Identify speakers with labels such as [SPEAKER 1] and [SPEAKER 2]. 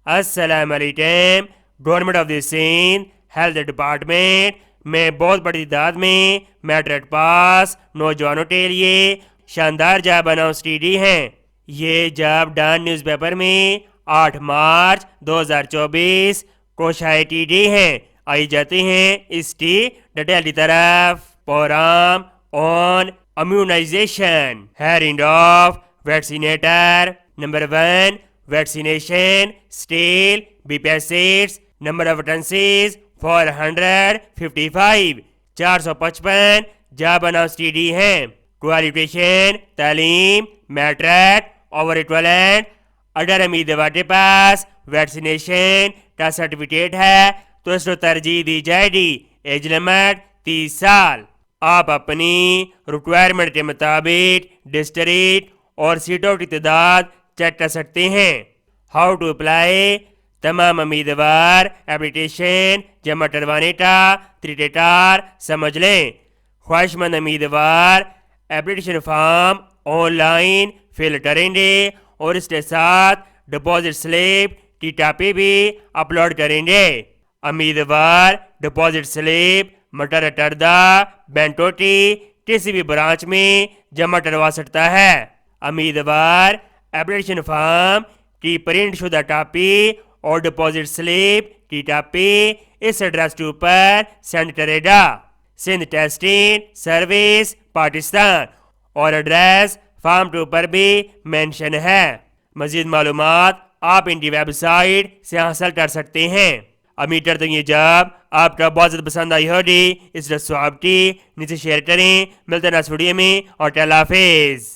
[SPEAKER 1] السلام علیکم. Government of the Sindh health department میں بہت بڑی تعداد میں میٹرک پاس نوجوانوں کے لیے شاندار جاب اناؤنس کی گئی ہیں. یہ جاب ڈان نیوز پیپر میں 8 مارچ 2024 کو شائع کی گئی ہیں. آئی جاتے ہیں اس کی ڈیٹیل کی طرف. Program on immunization. Hearing of vaccinator. Number 1 vaccination still be passes. number of vacancies 455. 455 job announce کی گئی ہیں. کوالیفیکیشن تعلیم میٹرک اوور ایکویلنٹ. اگر امیدوار کے پاس ویکسینیشن کا سرٹیفکیٹ ہے تو اس کو ترجیح دی جائے گی. ایج لمٹ 30 سال. آپ اپنی ریکوائرمنٹ کے مطابق ڈسٹرکٹ اور سیٹوں کی تعداد چیک کر سکتے ہیں. How to apply. تمام امیدوار اپلیکیشن جمع کروانے کا طریقہ کار سمجھ لیں. خواہش مند امیدوار اپلیکیشن فارم آن لائن فل کریں گے اور اس کے ساتھ ڈپازٹ سلپ کی کاپی بھی اپلوڈ کریں گے. امیدوار ڈپازٹ سلپ مقررہ کردہ بینکوں کی کسی بھی برانچ میں جمع کروا سکتا ہے. امیدوار اپلیکیشن فارم کی پرنٹ شدہ کاپی اور ڈپازٹ سلپ کی کاپی اس ایڈریس کے اوپر سینڈ کرے گا. Sindh testing service Pakistan. اور ایڈریس فارم کے اوپر بھی مینشن ہے. مزید معلومات آپ ان کی ویب سائٹ سے حاصل کر سکتے ہیں. امید کرتا ہوں یہ جاب آپ کا بہت زیادہ پسند آئی ہوگی. اس رسو آپ کی نیچے شیئر کریں. ملتے ہیں نیکسٹ ویڈیو میں اور اللہ حافظ.